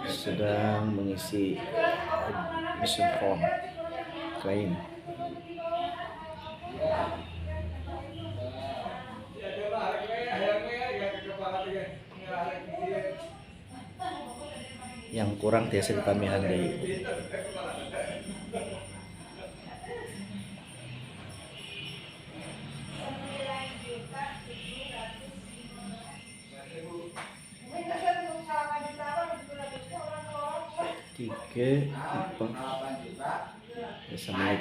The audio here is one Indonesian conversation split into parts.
sedang mengisi mesin form klien. Yang kurang tiasa ditamihan deui. Tiga, empat, bisa menit.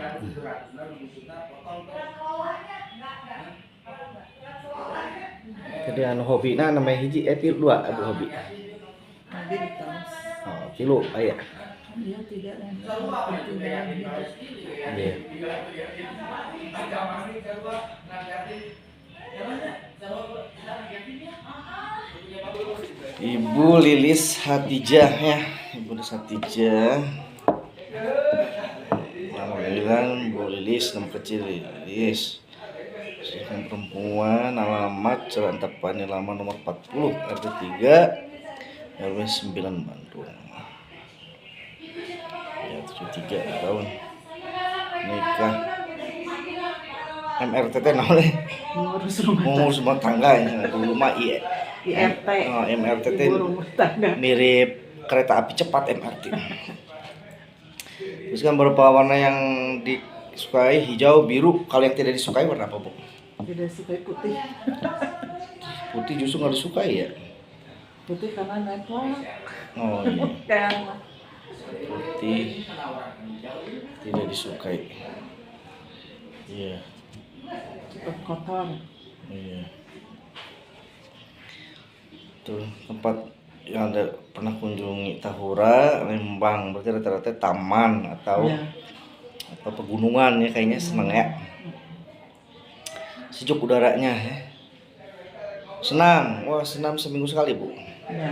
Jadi anu hobi nah namanya hiji dua aduh hobi. Oh, tilu aya. Iya tidak Iya. Ibu Lilis Hatijah ya, Ibu Lilis Hatijah. Nama panggilan Bu Lilis, nama kecil Lilis. Yang perempuan, alamat Jalan Antapani Lama nomor 40 RT 3 RW 9 Bandung. Ya 73 tahun. Nikah. MRTT namanya. Ngurus rumah tangga ya. Dulu mah IRT. Oh, MRTT mirip kereta api cepat MRT. Terus kan beberapa warna yang disukai hijau, biru. Kalau yang tidak disukai warna apa, Bu? Tidak sukai putih. Putih justru nggak disukai ya? Putih karena network. Oh iya. Kan Putih tidak disukai. Iya. cepat kotor. Iya. Tuh tempat yang ada pernah kunjungi Tahura, Lembang, berarti rata-rata taman atau Ya. atau pegunungan ya kayaknya seneng ya. Sejuk udaranya ya. Senam, wah senam seminggu sekali Bu. Ya.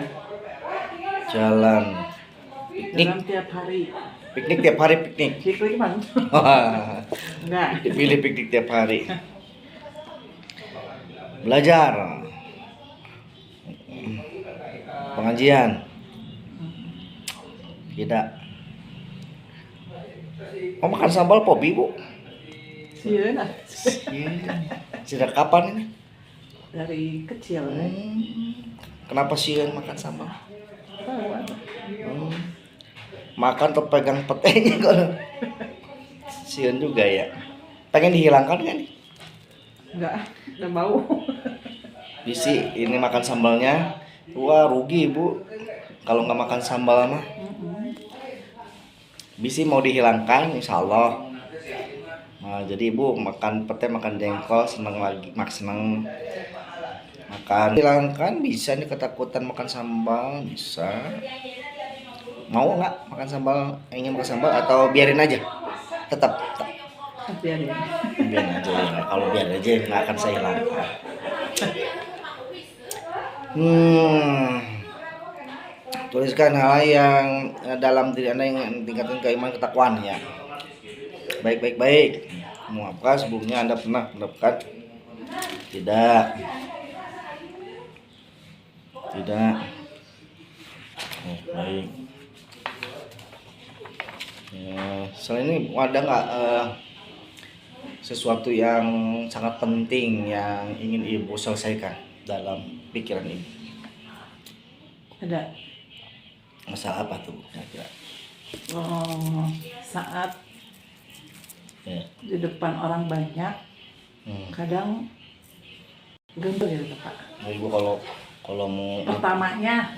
Jalan, Dalam piknik, tiap hari. piknik tiap hari piknik. Piknik mana? Wah, Enggak. dipilih piknik tiap hari. Belajar, pengajian, tidak. Mau makan sambal pobi Bu? Sieun Sejak kapan ini? dari kecil ya. Kenapa sih makan sambal? Tahu ada. Makan atau pegang petenya kalau sieun juga ya. Pengen dihilangkan kan? Enggak mau. Bisi ini makan sambalnya, wah rugi Bu. Kalau nggak makan sambal mah. Bisi mau dihilangkan, insya Allah. Nah, jadi Ibu makan pete, makan jengkol, seneng lagi, seneng makan. Hilangkan bisa nih ketakutan makan sambal, bisa. Mau nggak makan sambal? Ingin makan sambal atau biarin aja? Tetap. Biarin. Biarin aja ya. Kalau biarin aja nggak akan saya hilangkan. Tuliskan hal yang dalam diri Anda yang tingkatkan keimanan ketakwaan ya. Baik. Apakah sebelumnya Anda pernah mendapatkan? Tidak. Baik. Ya, selain ini ada nggak sesuatu yang sangat penting yang ingin Ibu selesaikan dalam pikiran Ibu? Ada. Masalah apa tuh kira-kira? Saat Ya. di depan orang banyak, kadang gembel gitu Pak. Nah, Ibu kalau mau Pertamanya,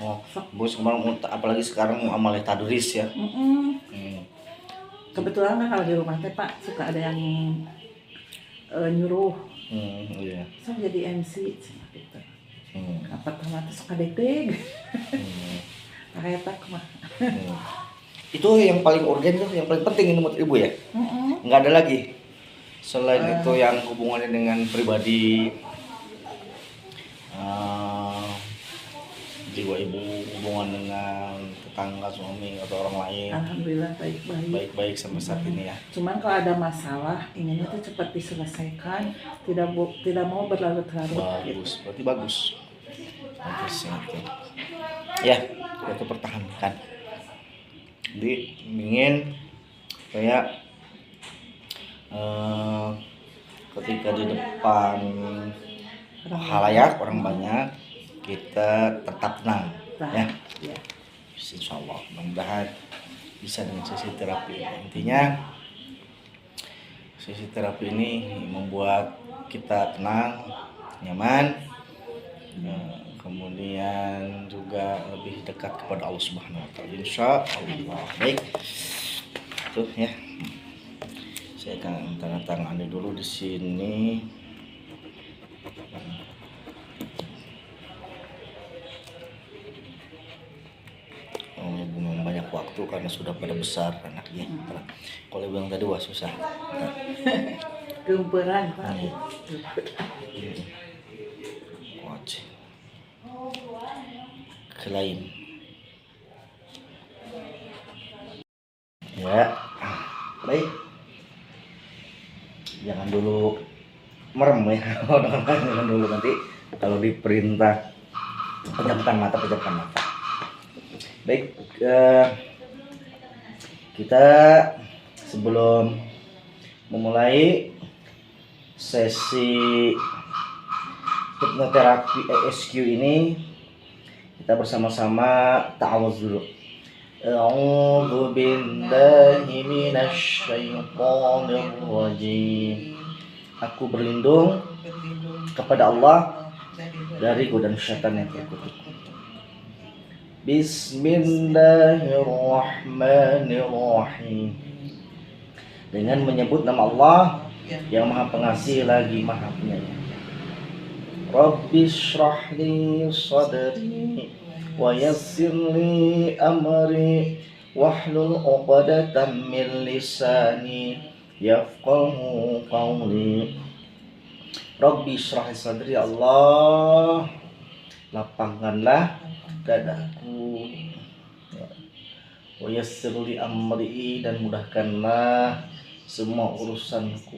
Bu sekarang apalagi sekarang mau amal tadris ya. kebetulan kan kalau di rumah teh Pak suka ada yang nyuruh. Iya. So jadi MC gitu. Pertama tuh suka deg-deg. Kayak tak mah. Itu yang paling urgen tuh, yang paling penting menurut Ibu ya. Nggak ada lagi selain itu yang hubungannya dengan pribadi, jiwa Ibu, hubungan dengan tetangga, suami atau orang lain. Alhamdulillah baik-baik Sampai saat ini ya. Cuman kalau ada masalah inginnya tuh cepat diselesaikan, tidak mau berlarut-larut. Bagus, berarti bagus ya itu. Ya, kita pertahankan. Jadi ingin kayak ketika di depan halayak orang banyak kita tetap tenang ya. Ya. Insya Allah mudah-mudahan bisa dengan sesi terapi ini. Intinya sesi terapi ini membuat kita tenang, nyaman, kemudian juga lebih dekat kepada Allah Subhanahu wa taala. Insya Allah. Baik. Tuh ya. Saya akan tanda tangani dulu di sini. Belum banyak waktu karena sudah pada besar anaknya. Kalau bilang tadi wah susah. Gemperan Pak. Watch. Kelain. Ya. Baik. Jangan dulu merem ya. Jangan dulu, nanti kalau diperintah pejamkan mata. Baik, kita sebelum memulai sesi hipnoterapi ESQ ini, kita bersama-sama ta'awudz dulu. A'udzu billahi minasy syaithanir rajim. Aku berlindung kepada Allah dari godaan syaitan yang terkutuk. Bismillahirrahmanirrahim. Dengan menyebut nama Allah yang Maha Pengasih lagi Maha Penyayang. Rabbi shrah li sadri wa yassir li amri wahlul 'uqdatam min lisani yafqahu qawli. Rabbi shrah li sadri, Allah lapangkanlah dadaku, wa yassir li amri, dan mudahkanlah semua urusanku,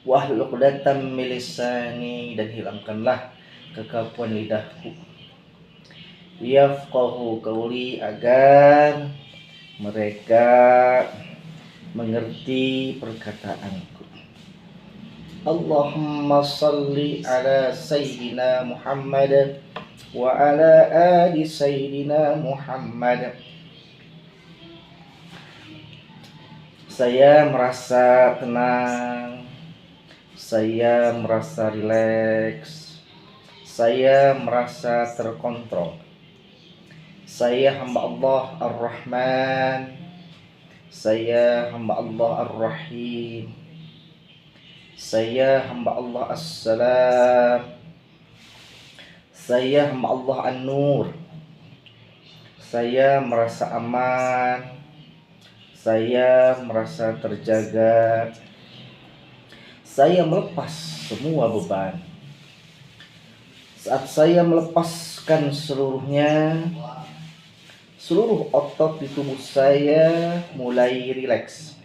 wahlul 'uqdatam min lisani, dan hilangkanlah kekakuan lidahku, yafqahu qawli, agar mereka mengerti perkataanku. Allahumma salli ala sayyidina Muhammad wa ala ali sayyidina Muhammad. Saya merasa tenang, saya merasa rileks, saya merasa terkontrol. Saya hamba Allah Ar-Rahman, saya hamba Allah Ar-Rahim, saya hamba Allah As-Salam, saya hamba Allah An-Nur. Saya merasa aman, saya merasa terjaga, saya melepas semua beban. Saat saya melepaskan seluruhnya, seluruh otot di tubuh saya mulai rileks.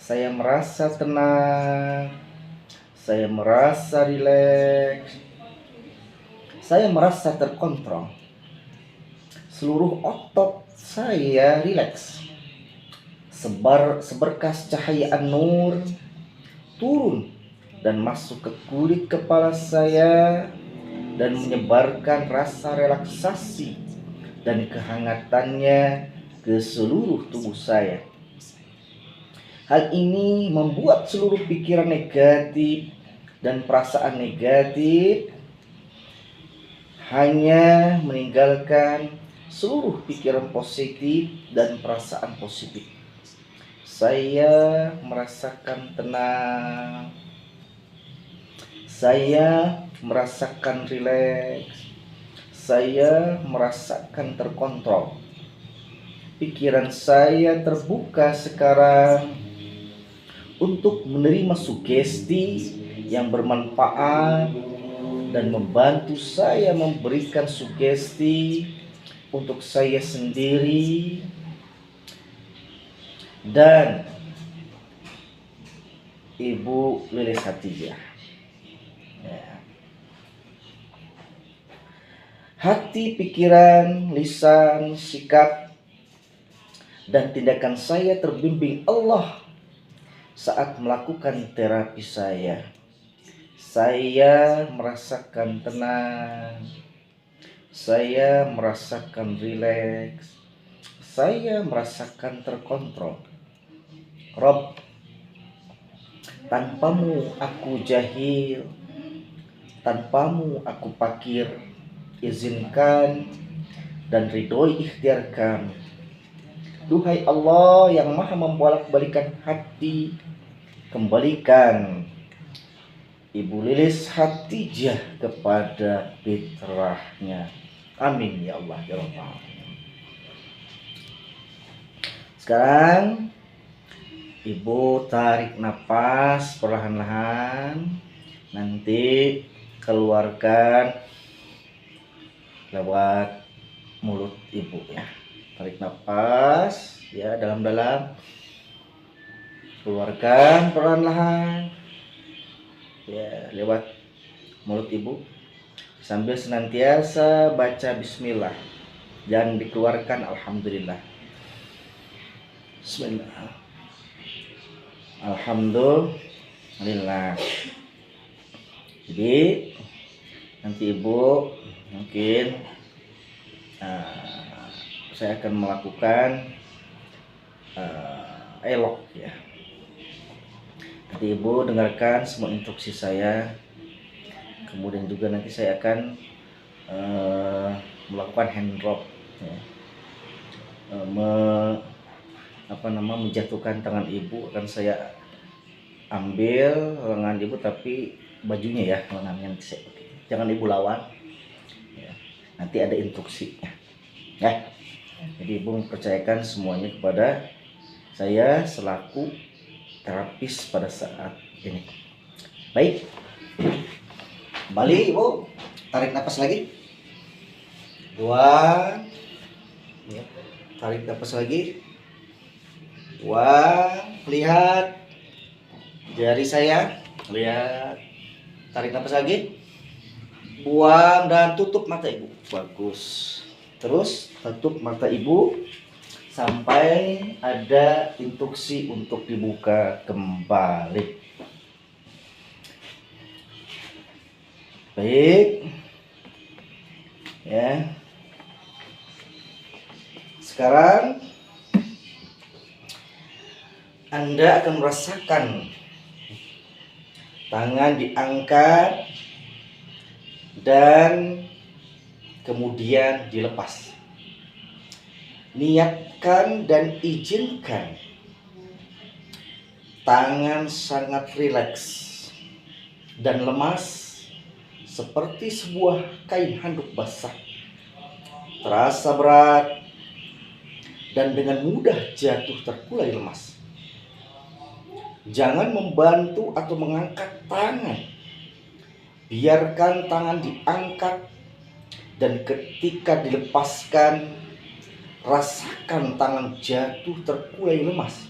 Saya merasa tenang, saya merasa rileks, saya merasa terkontrol. Seluruh otot saya rileks. Seberkas cahaya an-nur turun dan masuk ke kulit kepala saya dan menyebarkan rasa relaksasi dan kehangatannya ke seluruh tubuh saya. Hal ini membuat seluruh pikiran negatif dan perasaan negatif hanya meninggalkan seluruh pikiran positif dan perasaan positif. Saya merasakan tenang, saya merasakan rileks, saya merasakan terkontrol. Pikiran saya terbuka sekarang untuk menerima sugesti yang bermanfaat dan membantu saya memberikan sugesti untuk saya sendiri dan Ibu Lilis Hatijah. Ya. hati, pikiran, lisan, sikap, dan tindakan saya terbimbing Allah saat melakukan terapi saya. Saya merasakan tenang, saya merasakan rileks, saya merasakan terkontrol. Rob, tanpamu aku jahil, tanpamu aku fakir. Izinkan dan ridhoi ikhtiar kami. Duhai Allah yang maha membolak-balikan hati, kembalikan Ibu Lilis Hatijah kepada fitrahnya. Amin ya Allah ya Rabbal Alamin. Sekarang Ibu tarik nafas perlahan-lahan, nanti keluarkan lewat mulut Ibu ya. Tarik nafas ya dalam-dalam, keluarkan perlahan-lahan ya lewat mulut Ibu, sambil senantiasa baca bismillah, jangan dikeluarkan alhamdulillah. Bismillah, alhamdulillah. Jadi nanti Ibu mungkin saya akan melakukan elok ya. Nanti Ibu dengarkan semua instruksi saya. Kemudian juga nanti saya akan melakukan hand drop ya. Menjatuhkan tangan Ibu, akan saya ambil lengan Ibu, tapi bajunya ya, lengannya nanti saya pakai. Jangan Ibu lawan ya. Nanti ada instruksinya ya. Jadi Ibu mempercayakan semuanya kepada saya selaku terapis pada saat ini. Baik, kembali Ibu, tarik nafas lagi. 2 ya. Tarik nafas lagi. 2, lihat jari saya, lihat. Tarik nafas lagi. Buang dan tutup mata Ibu. Bagus. Terus tutup mata Ibu sampai ada instruksi untuk dibuka kembali. Baik. Ya. Sekarang Anda akan merasakan tangan diangkat dan kemudian dilepas. Niatkan dan izinkan tangan sangat rileks dan lemas seperti sebuah kain handuk basah. Terasa berat dan dengan mudah jatuh terkulai lemas. Jangan membantu atau mengangkat tangan. Biarkan tangan diangkat, dan ketika dilepaskan, rasakan tangan jatuh terkulai lemas.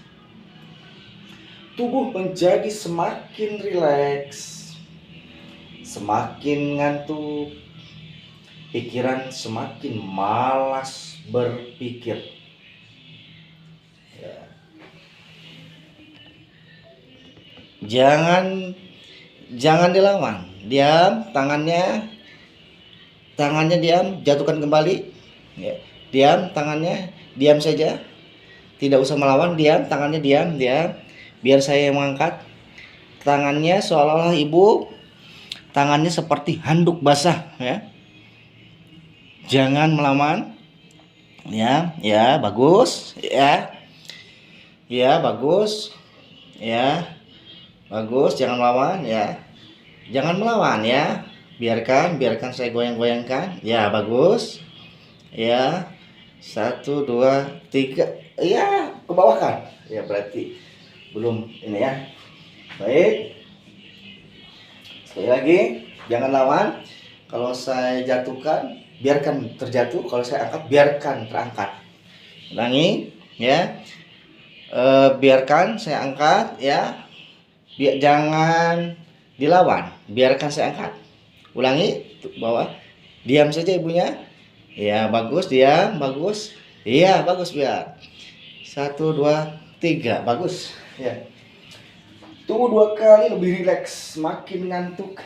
Tubuh menjadi semakin rileks, semakin ngantuk, pikiran semakin malas berpikir. Ya. Jangan dilawan. Diam, tangannya diam, jatuhkan kembali. Ya. Diam, tangannya diam saja. Tidak usah melawan, diam, tangannya diam. Biar saya yang mengangkat. Tangannya seolah-olah Ibu tangannya seperti handuk basah ya. Jangan melawan. Ya, bagus. Ya, bagus. Ya. Bagus, jangan melawan ya. Jangan melawan ya. Biarkan saya goyang-goyangkan. Ya, bagus. Ya. 1 2 3. Ya, ke bawah kan. Ya, berarti belum ini ya. Baik. Sekali lagi, jangan lawan. Kalau saya jatuhkan, biarkan terjatuh. Kalau saya angkat, biarkan terangkat. Ulangi ya. Biarkan saya angkat ya. Jangan dilawan, biarkan saya angkat. Ulangi, bawah. Diam saja ibunya. Ya, bagus, diam, bagus. Iya, bagus biar. 1, 2, 3, bagus. Ya. Tunggu 2 kali lebih rileks, semakin ngantuk.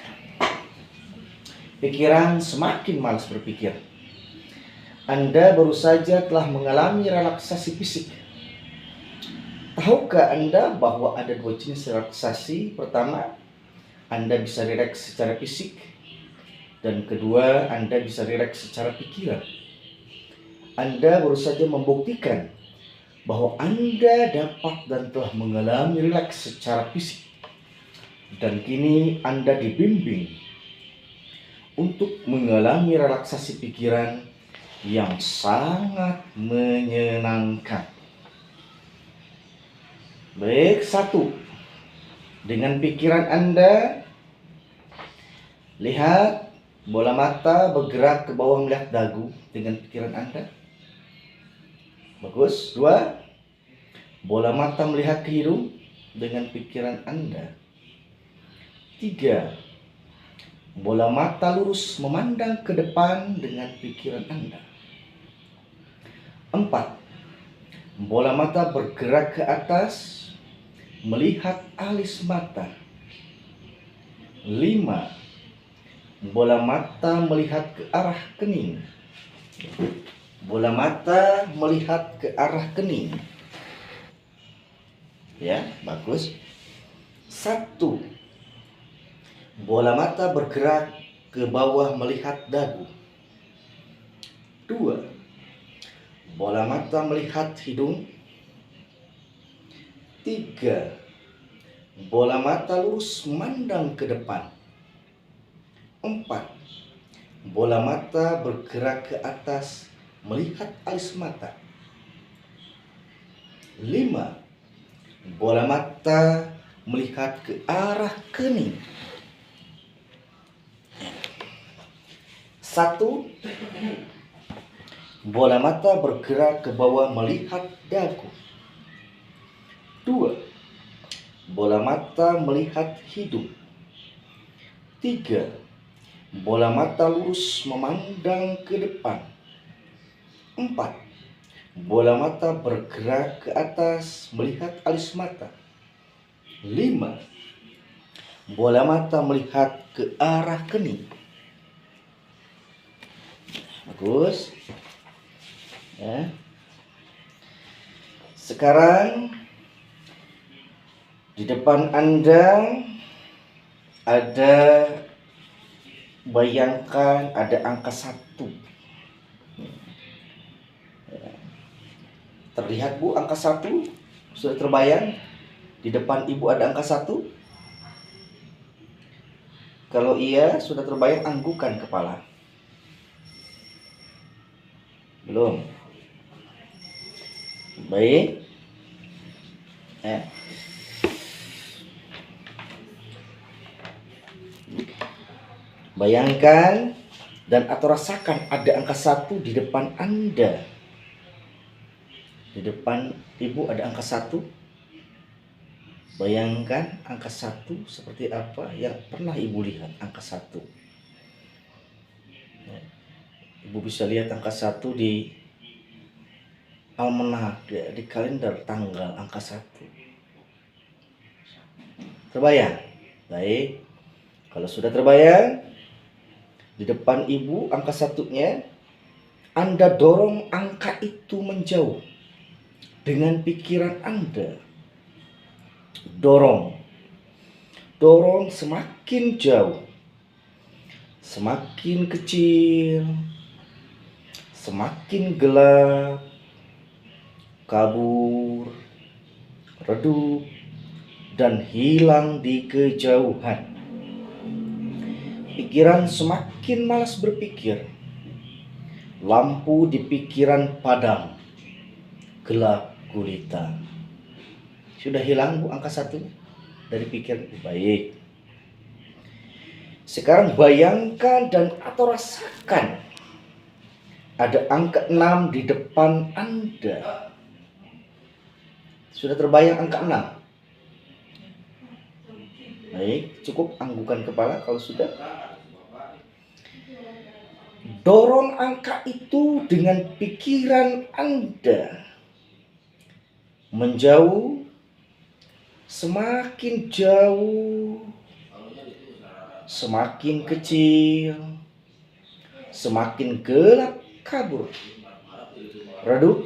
Pikiran semakin malas berpikir. Anda baru saja telah mengalami relaksasi fisik. Tahukah Anda bahwa ada 2 jenis relaksasi? Pertama, Anda bisa rileks secara fisik. Dan kedua, Anda bisa rileks secara pikiran. Anda baru saja membuktikan bahwa Anda dapat dan telah mengalami rileks secara fisik. Dan kini Anda dibimbing untuk mengalami relaksasi pikiran yang sangat menyenangkan. Baik, 1. Dengan pikiran Anda, lihat bola mata bergerak ke bawah melihat dagu dengan pikiran Anda. Bagus. 2. Bola mata melihat ke hidung dengan pikiran Anda. 3. Bola mata lurus memandang ke depan dengan pikiran Anda. 4. Bola mata bergerak ke atas melihat alis mata. 5. Bola mata melihat ke arah kening. Bola mata melihat ke arah kening. Ya, bagus. 1. Bola mata bergerak ke bawah melihat dagu. 2. Bola mata melihat hidung. 3. Bola mata lurus memandang ke depan. 4. Bola mata bergerak ke atas melihat alis mata. 5. Bola mata melihat ke arah kening. 1. Bola mata bergerak ke bawah melihat dagu. 2. Bola mata melihat hidung. 3. Bola mata lurus memandang ke depan. 4. Bola mata bergerak ke atas melihat alis mata. 5. Bola mata melihat ke arah kening. Bagus. Ya. Sekarang di depan Anda ada, bayangkan ada angka 1. Terlihat Bu angka 1? Sudah terbayang? Di depan Ibu ada angka 1? Kalau iya sudah terbayang, anggukan kepala. Belum? Baik. Bayangkan dan atau rasakan ada angka 1 di depan Anda. Di depan Ibu ada angka 1. Bayangkan angka 1 seperti apa yang pernah Ibu lihat angka 1. Ibu bisa lihat angka 1 di almanak, di kalender tanggal angka 1. Terbayang? Baik. Kalau sudah terbayang, di depan Ibu angka 1-nya, Anda dorong angka itu menjauh dengan pikiran Anda. Dorong semakin jauh, semakin kecil, semakin gelap, kabur, redup, dan hilang di kejauhan. Pikiran semakin malas berpikir. Lampu di pikiran padam, gelap gulita. Sudah hilang Bu angka 1 dari pikiran. Baik. Sekarang bayangkan dan atau rasakan ada angka 6 di depan Anda. Sudah terbayang angka 6? Baik, cukup anggukan kepala kalau sudah. Dorong angka itu dengan pikiran Anda menjauh, semakin jauh, semakin kecil, semakin gelap kabur, redup,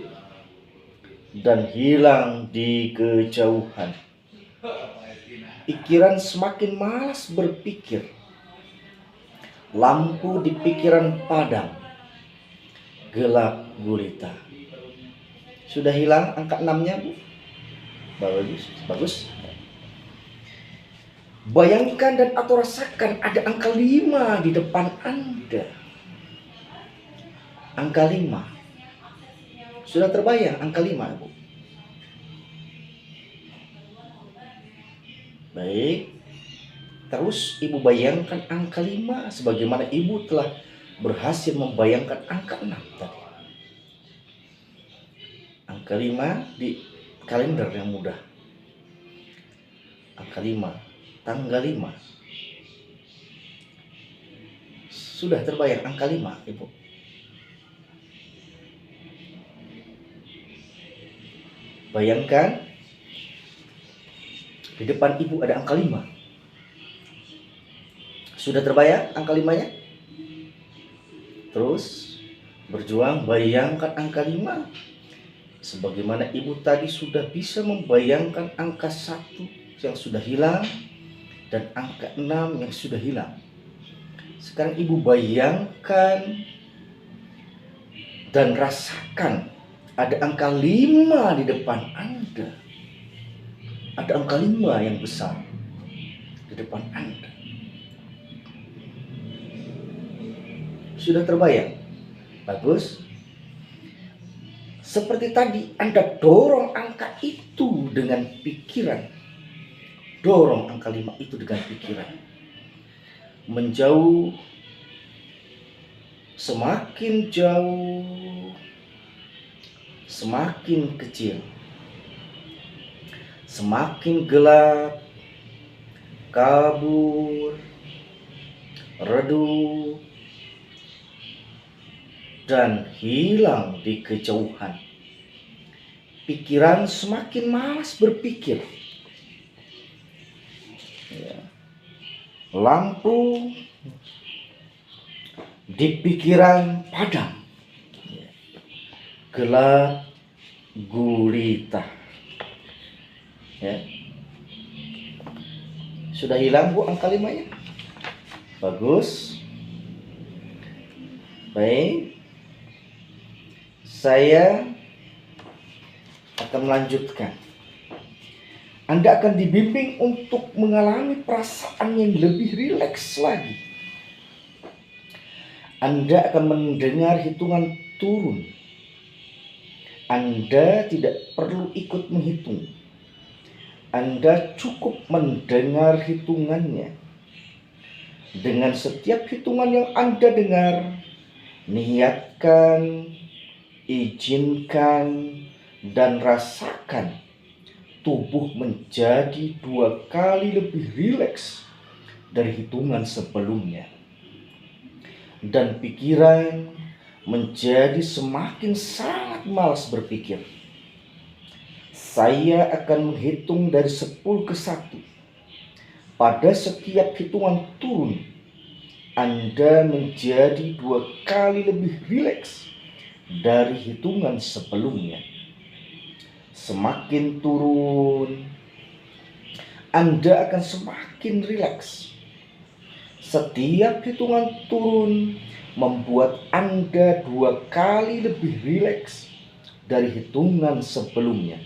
dan hilang di kejauhan. Pikiran semakin malas berpikir. Lampu di pikiran padam, gelap gulita. Sudah hilang angka 6-nya, Bu? Bagus. Bayangkan dan atau rasakan ada angka 5 di depan Anda. Angka 5. Sudah terbayang angka 5, Bu? Baik. Terus Ibu bayangkan angka 5 sebagaimana Ibu telah berhasil membayangkan angka 6 tadi. Angka 5 di kalender yang mudah. Angka 5, tanggal 5. Sudah terbayang angka 5, Ibu? Bayangkan di depan Ibu ada angka 5. Sudah terbayang angka 5-nya? Terus berjuang bayangkan angka 5. Sebagaimana Ibu tadi sudah bisa membayangkan angka 1 yang sudah hilang dan angka 6 yang sudah hilang. Sekarang Ibu bayangkan dan rasakan ada angka 5 di depan Anda. Ada angka 5 yang besar di depan Anda. Sudah terbayang? Bagus. Seperti tadi Anda dorong angka itu dengan pikiran. Dorong angka 5 itu dengan pikiran. Menjauh, semakin jauh, semakin kecil, semakin gelap, kabur, redup, dan hilang di kejauhan. Pikiran semakin malas berpikir. Lampu di pikiran padam, gelap gulita. Sudah hilang, Bu, angka 5-nya? Bagus. Baik. Saya akan melanjutkan. Anda akan dibimbing untuk mengalami perasaan yang lebih rileks lagi. Anda akan mendengar hitungan turun. Anda tidak perlu ikut menghitung. Anda cukup mendengar hitungannya. Dengan setiap hitungan yang Anda dengar, niatkan, izinkan, dan rasakan tubuh menjadi 2 kali lebih rileks dari hitungan sebelumnya. Dan pikiran menjadi semakin sangat malas berpikir. Saya akan menghitung dari 10 ke 1. Pada setiap hitungan turun, Anda menjadi 2 kali lebih rileks dari hitungan sebelumnya. Semakin turun, Anda akan semakin rileks. Setiap hitungan turun membuat Anda 2 kali lebih rileks dari hitungan sebelumnya.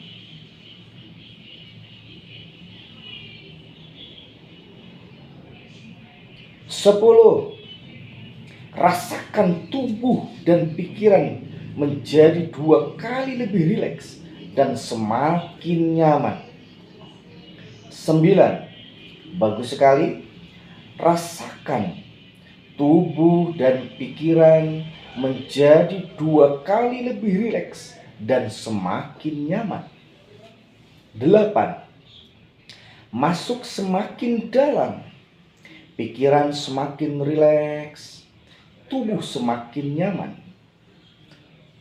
Sepuluh, rasakan tubuh dan pikiran menjadi 2 kali lebih rileks dan semakin nyaman. 9, bagus sekali. Rasakan tubuh dan pikiran menjadi 2 kali lebih rileks dan semakin nyaman. 8, masuk semakin dalam. Pikiran semakin rileks, tubuh semakin nyaman.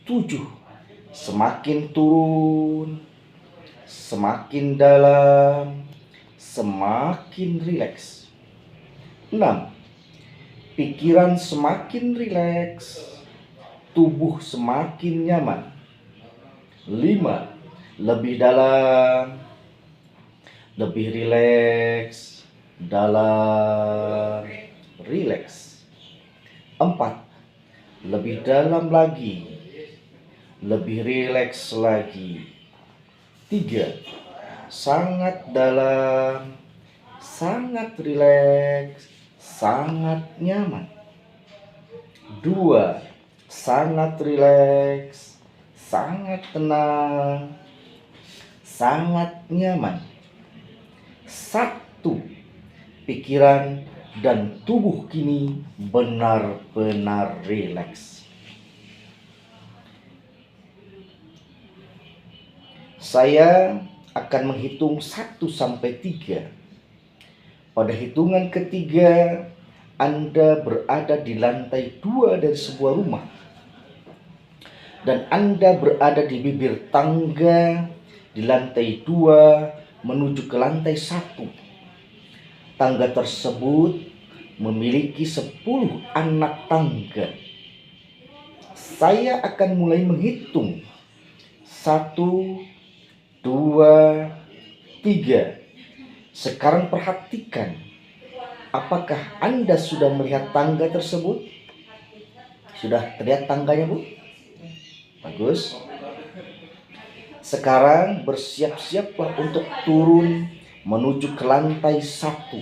7. Semakin turun, semakin dalam, semakin rileks. 6. Pikiran semakin rileks, tubuh semakin nyaman. 5. Lebih dalam, lebih rileks, dalam, rileks. 4. Lebih dalam lagi, lebih rileks lagi. 3. Sangat dalam, sangat rileks, sangat nyaman. 2. Sangat rileks, sangat tenang, sangat nyaman. 1. Pikiran dan tubuh kini benar-benar rileks. Saya akan menghitung 1 sampai 3. Pada hitungan ketiga, Anda berada di lantai 2 dari sebuah rumah. Dan Anda berada di bibir tangga di lantai 2 menuju ke lantai 1. Tangga tersebut memiliki 10 anak tangga. Saya akan mulai menghitung. 1, 2, 3. Sekarang perhatikan, apakah Anda sudah melihat tangga tersebut? Sudah terlihat tangganya, Bu? Bagus. Sekarang bersiap-siaplah untuk turun menuju ke lantai 1.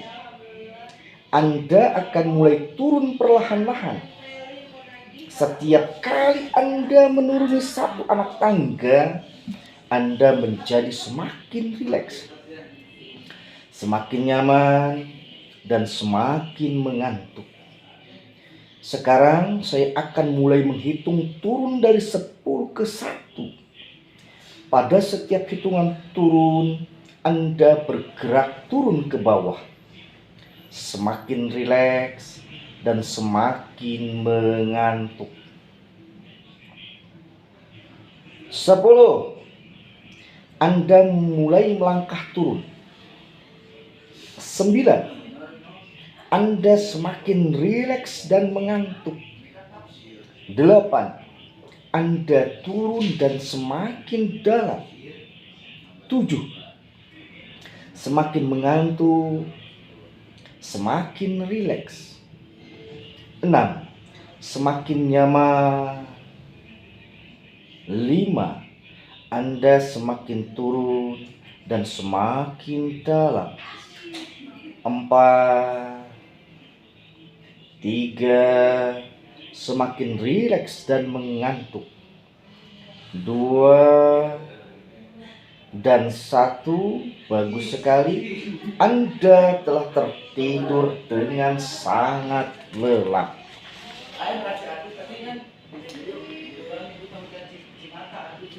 Anda akan mulai turun perlahan-lahan. Setiap kali Anda menuruni 1 anak tangga, Anda menjadi semakin rileks, semakin nyaman, dan semakin mengantuk. Sekarang saya akan mulai menghitung turun dari 10 ke 1. Pada setiap hitungan turun, Anda bergerak turun ke bawah, semakin rileks dan semakin mengantuk. 10. Anda mulai melangkah turun. 9. Anda semakin rileks dan mengantuk. 8. Anda turun dan semakin dalam. 7. Semakin mengantuk, semakin rileks. 6. Semakin nyaman. 5. Anda semakin turun dan semakin dalam. 4. 3. Semakin rileks dan mengantuk. 2 dan 1. Bagus sekali. Anda telah tertidur dengan sangat lelap.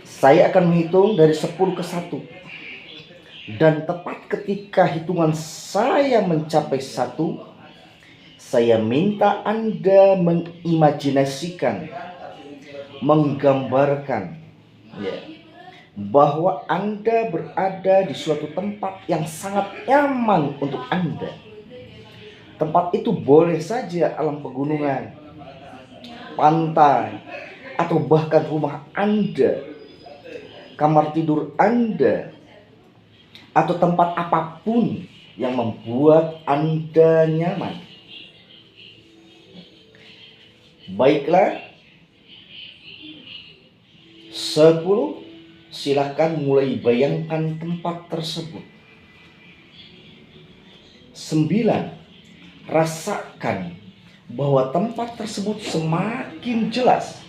Saya akan menghitung dari 10 ke 1. Dan tepat ketika hitungan saya mencapai 1, saya minta Anda mengimajinasikan, menggambarkan bahwa Anda berada di suatu tempat yang sangat nyaman untuk Anda. Tempat itu boleh saja alam pegunungan, pantai, atau bahkan rumah Anda, kamar tidur Anda, atau tempat apapun yang membuat Anda nyaman. Baiklah. 10. Silakan mulai bayangkan tempat tersebut. 9. Rasakan bahwa tempat tersebut semakin jelas.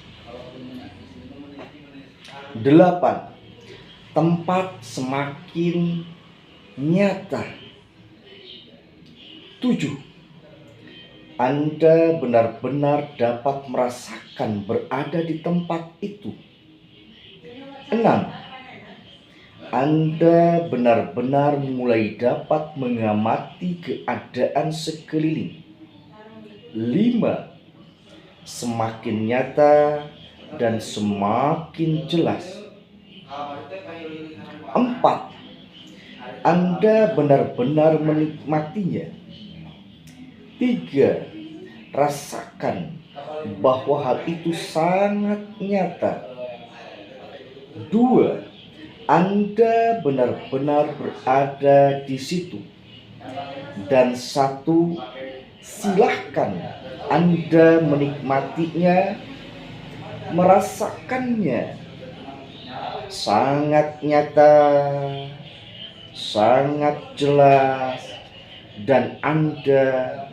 8. Tempat semakin nyata. 7. Anda benar-benar dapat merasakan berada di tempat itu. 6. Anda benar-benar mulai dapat mengamati keadaan sekeliling. 5. semakin nyata dan semakin jelas. 4. Anda benar-benar menikmatinya. 3. Rasakan bahwa hal itu sangat nyata. 2. Anda benar-benar berada di situ. Dan 1. Silahkan Anda menikmatinya, merasakannya. Sangat nyata, sangat jelas, dan Anda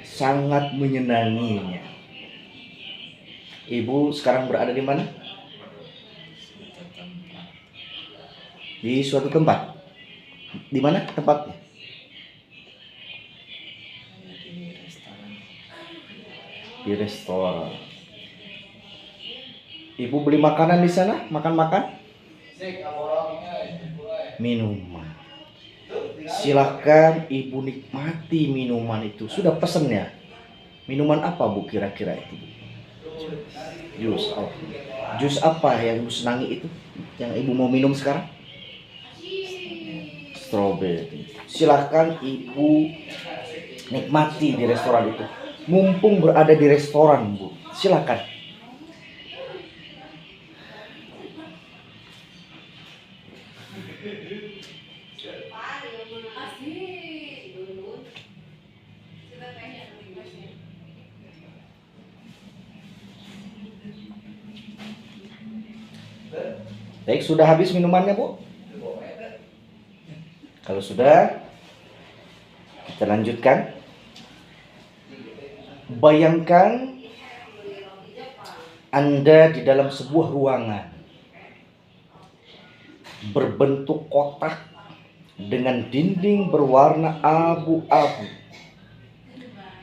sangat menyenanginya. Ibu sekarang berada di mana? Di suatu tempat. Di mana tempatnya? Di restoran. Ibu beli makanan di sana? Makan-makan? Minuman. Silahkan ibu nikmati minuman itu. Sudah pesennya? Minuman apa bu kira-kira itu? Jus. Oh. Jus apa yang ibu senangi itu? Yang ibu mau minum sekarang? Strawberry. Silahkan ibu nikmati di restoran itu. Mumpung berada di restoran bu, silahkan. Baik, sudah habis minumannya bu? Kalau sudah, kita lanjutkan. Bayangkan Anda di dalam sebuah ruangan berbentuk kotak dengan dinding berwarna abu-abu.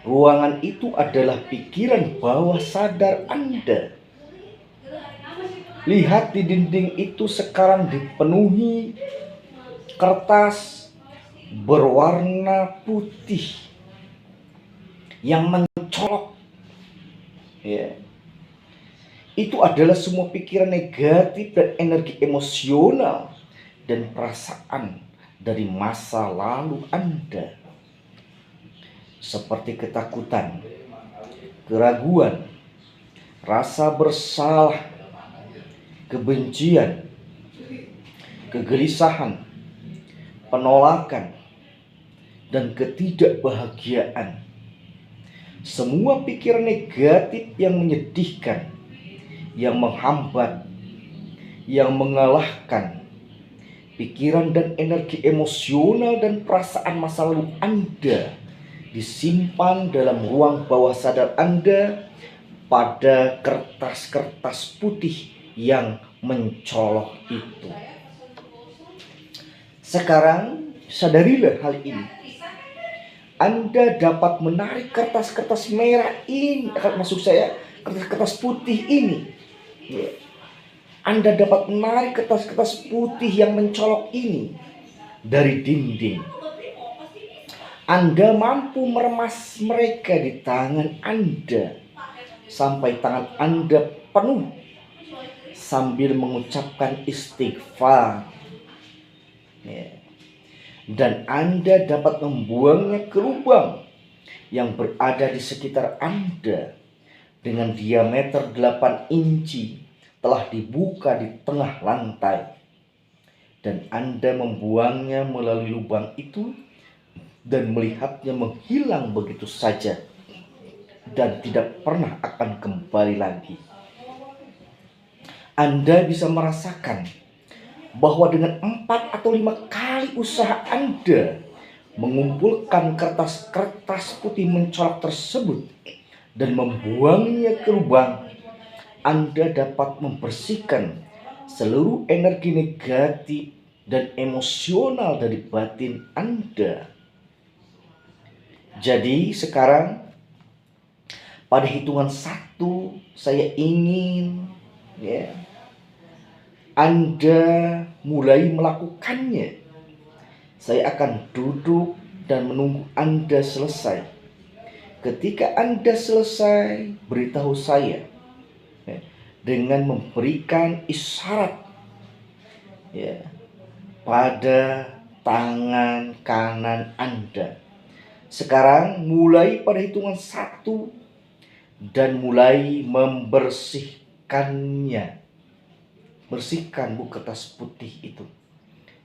Ruangan itu adalah pikiran bawah sadar Anda. Lihat di dinding itu sekarang dipenuhi kertas berwarna putih yang mencolok, ya. Itu adalah semua pikiran negatif dan energi emosional dan perasaan dari masa lalu Anda, seperti ketakutan, keraguan, rasa bersalah, kebencian, kegelisahan, penolakan, dan ketidakbahagiaan. Semua pikiran negatif yang menyedihkan, yang menghambat, yang mengalahkan pikiran dan energi emosional dan perasaan masa lalu Anda disimpan dalam ruang bawah sadar Anda pada kertas-kertas putih yang mencolok itu. Sekarang sadarilah hal ini. Anda dapat menarik kertas-kertas merah ini, maksud saya kertas-kertas putih ini. Anda dapat menarik kertas-kertas putih yang mencolok ini dari dinding. Anda mampu meremas mereka di tangan Anda sampai tangan Anda penuh sambil mengucapkan istighfar. Dan Anda dapat membuangnya ke lubang yang berada di sekitar Anda dengan diameter 8 inci telah dibuka di tengah lantai. Dan Anda membuangnya melalui lubang itu dan melihatnya menghilang begitu saja dan tidak pernah akan kembali lagi. Anda bisa merasakan bahwa dengan 4 atau 5 kali usaha Anda mengumpulkan kertas-kertas putih mencolok tersebut dan membuangnya ke lubang, Anda dapat membersihkan seluruh energi negatif dan emosional dari batin Anda. Jadi sekarang pada hitungan 1 saya ingin Anda mulai melakukannya. Saya akan duduk dan menunggu Anda selesai. Ketika Anda selesai, beritahu saya ya, dengan memberikan isyarat ya, pada tangan kanan Anda. Sekarang mulai pada hitungan 1 dan mulai membersihkannya. Bersihkan buku kertas putih itu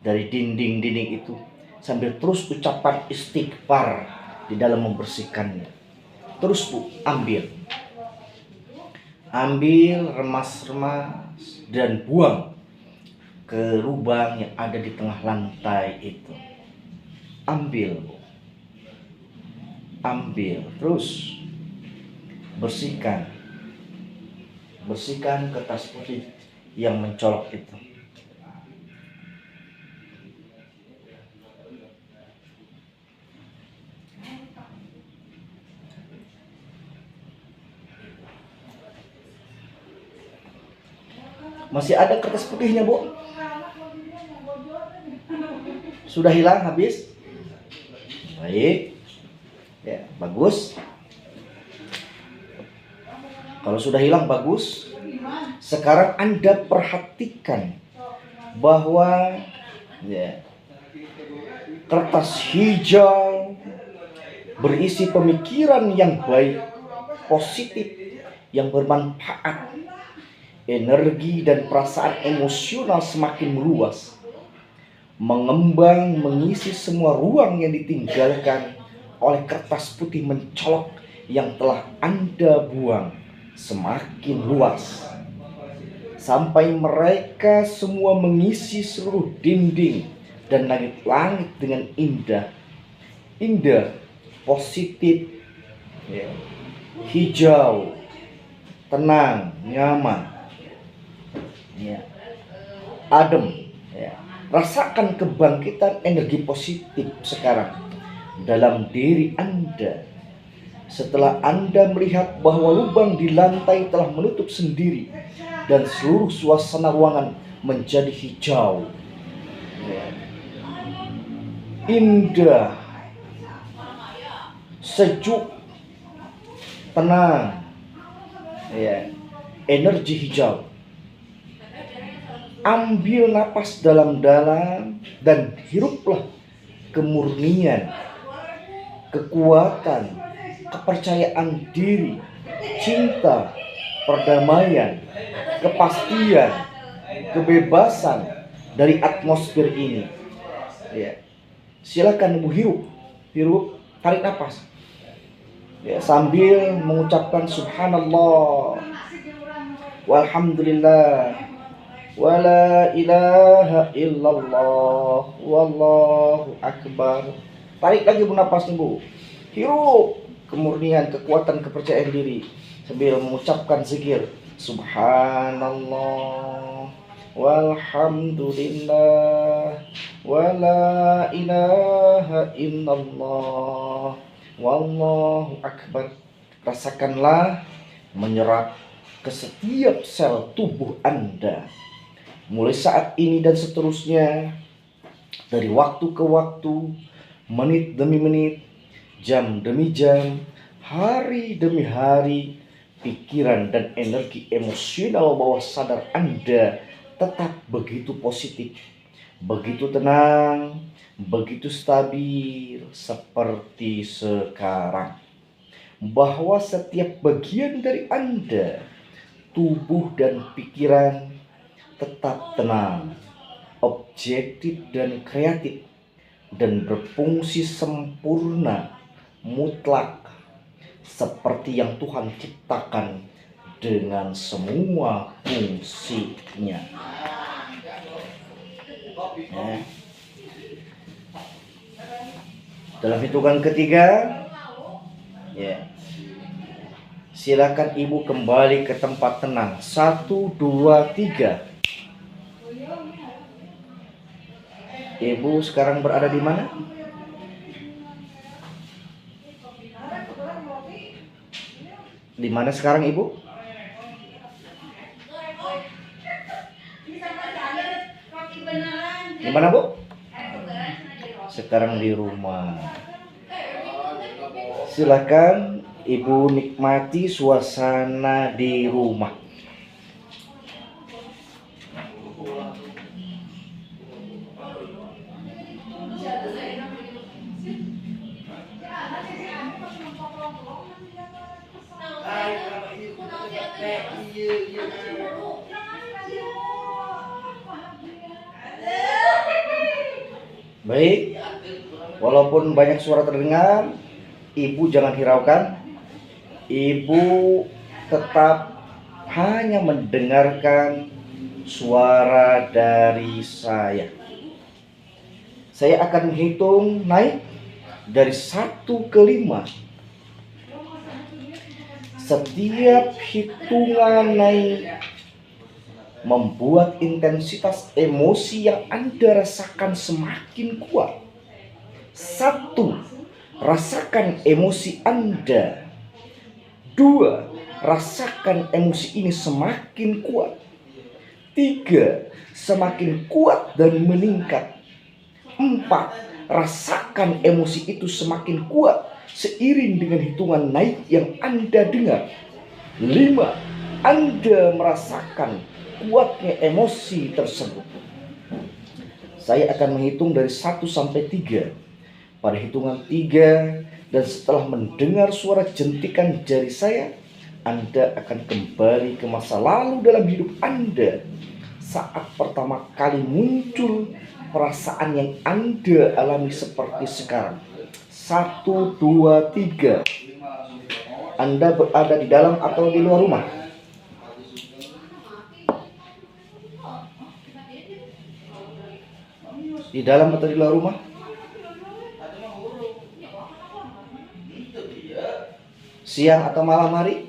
dari dinding-dinding itu sambil terus ucapan istighfar di dalam membersihkannya. Terus Bu, ambil remas-remas dan buang ke lubang yang ada di tengah lantai itu. Ambil Bu, ambil terus bersihkan kertas putih yang mencolok itu. Masih ada kertas putihnya Bu? Sudah hilang habis? Baik ya, bagus. Kalau sudah hilang bagus. Sekarang Anda perhatikan bahwa ya, kertas hijau berisi pemikiran yang baik, positif, yang bermanfaat. Energi dan perasaan emosional semakin meluas, mengembang, mengisi semua ruang yang ditinggalkan oleh kertas putih mencolok yang telah Anda buang semakin luas, sampai mereka semua mengisi seluruh dinding dan langit-langit dengan indah, positif, ya, hijau, tenang, nyaman, ya, adem, ya. Rasakan kebangkitan energi positif sekarang dalam diri Anda. Setelah Anda melihat bahwa lubang di lantai telah menutup sendiri dan seluruh suasana ruangan menjadi hijau, ya, indah, sejuk, tenang, ya, energi hijau. Ambil napas dalam-dalam dan hiruplah kemurnian, kekuatan, kepercayaan diri, cinta, perdamaian, kepastian, kebebasan dari atmosfer ini. Ya. Silakan Ibu hirup, tarik napas. Ya, sambil mengucapkan subhanallah, walhamdulillah, wala ilaha illallah, wallahu akbar. Tarik lagi Bu napasnya Bu. Hirup kemurnian, kekuatan, kepercayaan diri sambil mengucapkan zikir subhanallah, walhamdulillah, wala ilaha illallah, wallahu akbar. Rasakanlah menyerap ke setiap sel tubuh Anda. Mulai saat ini dan seterusnya, dari waktu ke waktu, menit demi menit, jam demi jam, hari demi hari, pikiran dan energi emosional bawah sadar Anda tetap begitu positif, begitu tenang, begitu stabil seperti sekarang. Bahwa setiap bagian dari Anda, tubuh dan pikiran, tetap tenang, objektif dan kreatif, dan berfungsi sempurna, mutlak, seperti yang Tuhan ciptakan dengan semua fungsinya. Ya. Dalam hitungan ketiga, ya, silakan Ibu kembali ke tempat tenang. 1, 2, 3. Ibu sekarang berada di mana? Di mana sekarang Ibu? Di mana Bu? Sekarang di rumah. Silakan Ibu nikmati suasana di rumah. Baik, walaupun banyak suara terdengar, ibu jangan hiraukan. Ibu tetap hanya mendengarkan suara dari saya. Saya akan menghitung naik dari 1 ke 5. Setiap hitungan naik membuat intensitas emosi yang Anda rasakan semakin kuat. 1. Rasakan emosi Anda. 2. Rasakan emosi ini semakin kuat. 3. Semakin kuat dan meningkat. 4. Rasakan emosi itu semakin kuat seiring dengan hitungan naik yang Anda dengar. 5. Anda merasakan kuatnya emosi tersebut. Saya akan menghitung dari 1 sampai 3. Pada hitungan 3 dan setelah mendengar suara jentikan jari saya, Anda akan kembali ke masa lalu dalam hidup Anda saat pertama kali muncul perasaan yang Anda alami seperti sekarang. 1, 2, 3. Anda berada di dalam atau di luar rumah? Di dalam atau di luar rumah? Siang atau malam hari?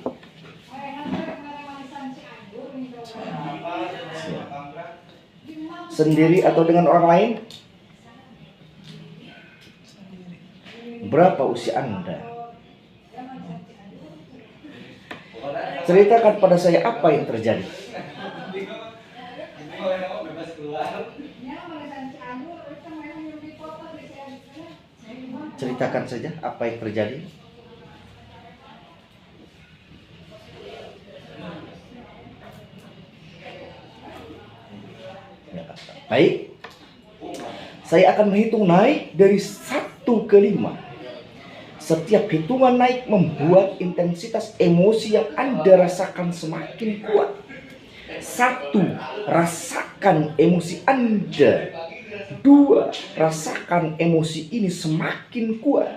Sendiri atau dengan orang lain? Berapa usia Anda? Ceritakan pada saya apa yang terjadi. Ceritakan saja apa yang terjadi. Baik, saya akan menghitung naik dari 1 ke 5. Setiap hitungan naik membuat intensitas emosi yang Anda rasakan semakin kuat. 1. Rasakan emosi Anda. 2. Rasakan emosi ini semakin kuat.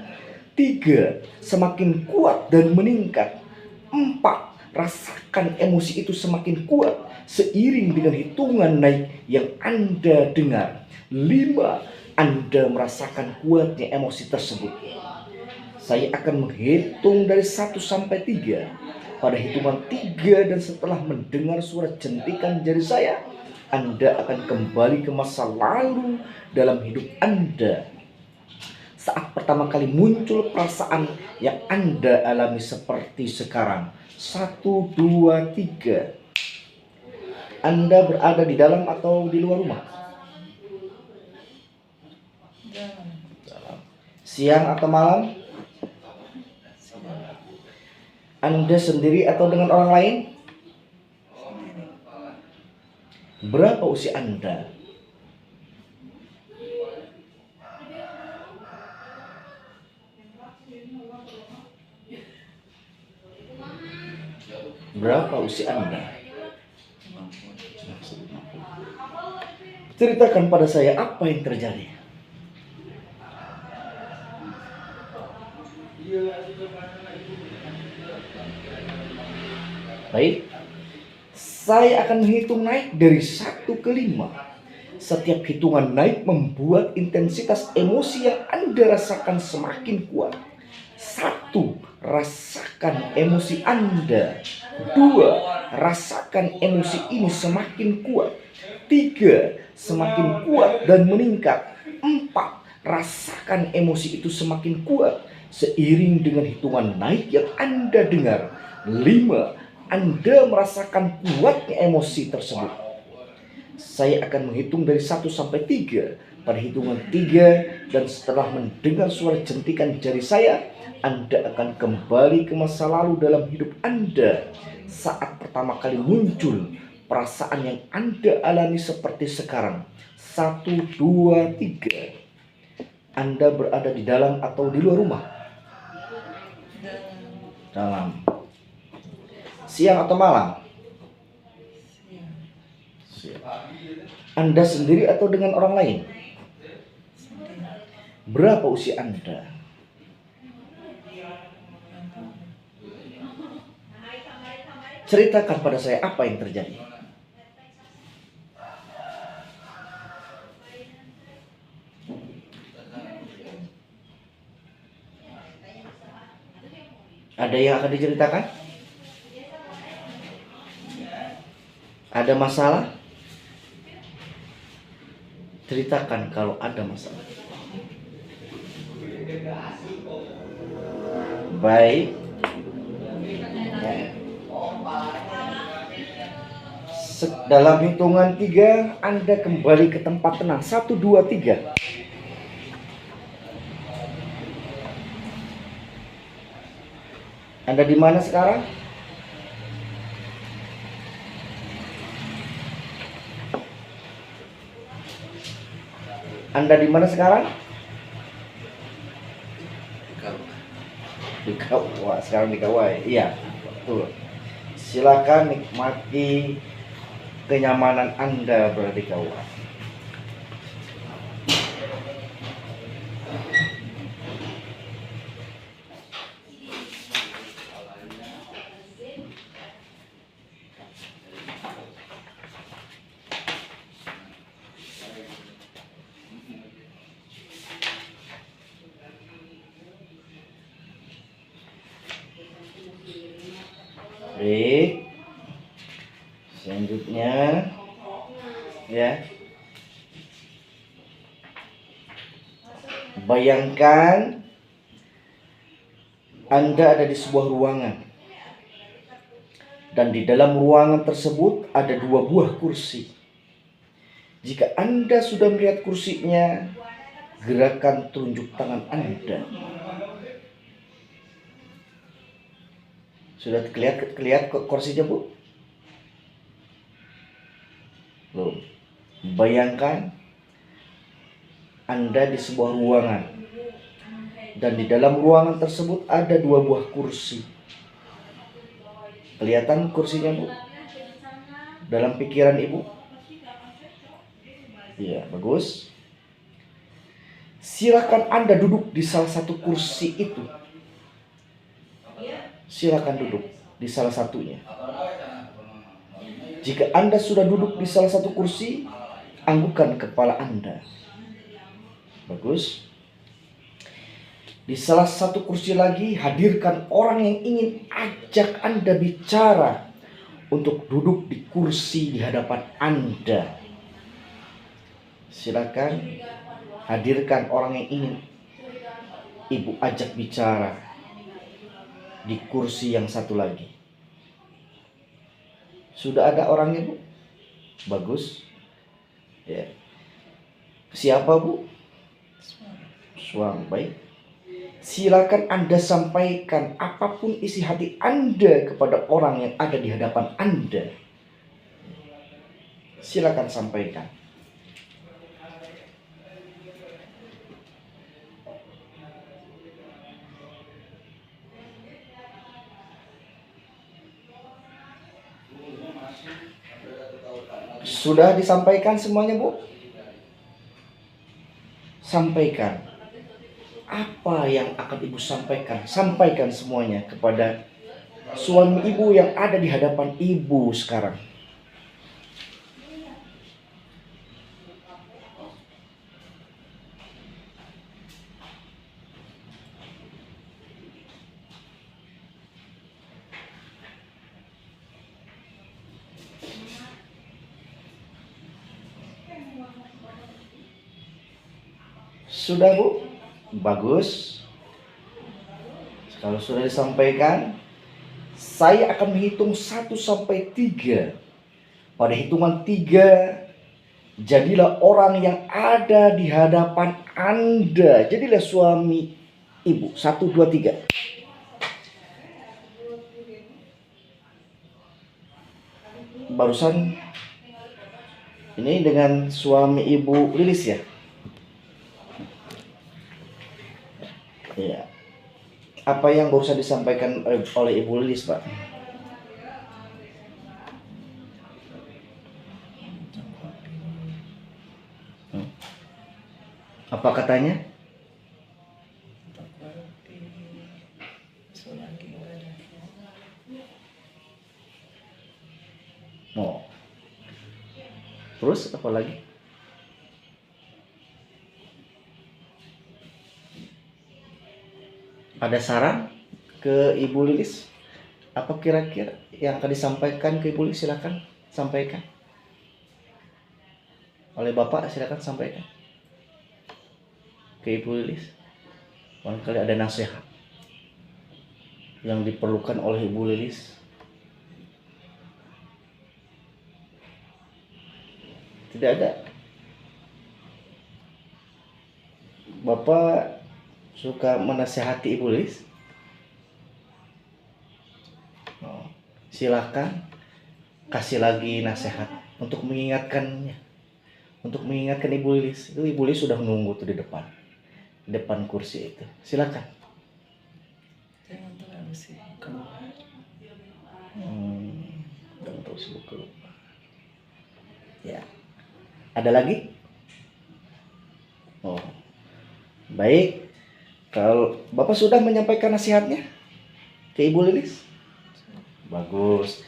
3. Semakin kuat dan meningkat. 4. Rasakan emosi itu semakin kuat seiring dengan hitungan naik yang Anda dengar. 5. Anda merasakan kuatnya emosi tersebut. Saya akan menghitung dari 1 sampai 3. Pada hitungan 3 dan setelah mendengar suara jentikan jari saya, Anda akan kembali ke masa lalu dalam hidup Anda saat pertama kali muncul perasaan yang Anda alami seperti sekarang. 1, 2, 3. Anda berada di dalam atau di luar rumah? Siang atau malam? Anda sendiri atau dengan orang lain? Berapa usia Anda? Berapa usia Anda? Ceritakan pada saya apa yang terjadi. Baik, saya akan menghitung naik dari 1 ke 5. Setiap hitungan naik membuat intensitas emosi yang Anda rasakan semakin kuat. 1. Rasakan emosi Anda. 2. Rasakan emosi ini semakin kuat. 3. Semakin kuat dan meningkat. 4. Rasakan emosi itu semakin kuat seiring dengan hitungan naik yang Anda dengar. 5. Anda merasakan kuatnya emosi tersebut. Saya akan menghitung dari 1 sampai 3. Pada hitungan 3 dan setelah mendengar suara jentikan jari saya, Anda akan kembali ke masa lalu dalam hidup Anda saat pertama kali muncul perasaan yang Anda alami seperti sekarang. 1, 2, 3. Anda berada di dalam atau di luar rumah? Dalam. Siang atau malam? Siang. Anda sendiri atau dengan orang lain? Berapa usia Anda? Ceritakan pada saya apa yang terjadi. Ada yang akan diceritakan? Ada masalah? Ceritakan kalau ada masalah. Baik. Dalam hitungan 3 Anda kembali ke tempat tenang. 1, 2, 3. Anda di mana sekarang? Anda di mana sekarang? Di Kauai. Sekarang di Kauai. Iya, betul. Silakan nikmati kenyamanan Anda berada di Kauai. Baik. Selanjutnya ya. Bayangkan Anda ada di sebuah ruangan. Dan di dalam ruangan tersebut ada 2 buah kursi. Jika Anda sudah melihat kursinya, gerakan tunjuk tangan Anda. Sudah kelihatan kursinya, Bu? Belum. Bayangkan Anda di sebuah ruangan. Dan di dalam ruangan tersebut ada 2 buah kursi. Kelihatan kursinya, Bu? Dalam pikiran Ibu? Iya, bagus. Silakan Anda duduk di salah satu kursi itu. Silakan duduk di salah satunya. Jika Anda sudah duduk di salah satu kursi, anggukkan kepala Anda. Bagus. Di salah satu kursi lagi, hadirkan orang yang ingin ajak Anda bicara untuk duduk di kursi di hadapan Anda. Silakan hadirkan orang yang ingin Ibu ajak bicara di kursi yang satu lagi. Sudah ada orangnya, Bu? Bagus. Ya. Siapa, Bu? Suami. Baik. Silakan Anda sampaikan apapun isi hati Anda kepada orang yang ada di hadapan Anda. Silakan sampaikan. Sudah disampaikan semuanya, Bu? Sampaikan. Apa yang akan Ibu sampaikan? Sampaikan semuanya kepada suami Ibu yang ada di hadapan Ibu sekarang. Sudah, Bu? Bagus. Kalau sudah disampaikan, saya akan menghitung 1 sampai 3. Pada hitungan 3, jadilah orang yang ada di hadapan Anda. Jadilah suami ibu. 1, 2, 3. Barusan ini dengan suami ibu Lilis ya? Iya. Apa yang barusan disampaikan oleh ibu Lilis, Pak? Apa katanya? Oh. Terus apa lagi? Ada saran ke Ibu Lilis? Apa kira-kira yang akan disampaikan ke Ibu Lilis? Silakan sampaikan. Oleh Bapak silakan sampaikan ke Ibu Lilis. Barangkali ada nasihat yang diperlukan oleh Ibu Lilis. Tidak ada. Bapak suka menasihati Ibu Lilis? Oh, silakan kasih lagi nasihat untuk mengingatkannya. Untuk mengingatkan Ibu Lilis. Itu Ibu Lilis sudah menunggu tuh di depan kursi itu. Silakan. Jangan terlalu sibuk keluar. Jangan terlalu sibuk keluar. Ya. Ada lagi? Oh. Baik. Kalau Bapak sudah menyampaikan nasihatnya ke Ibu Lilis? Bagus.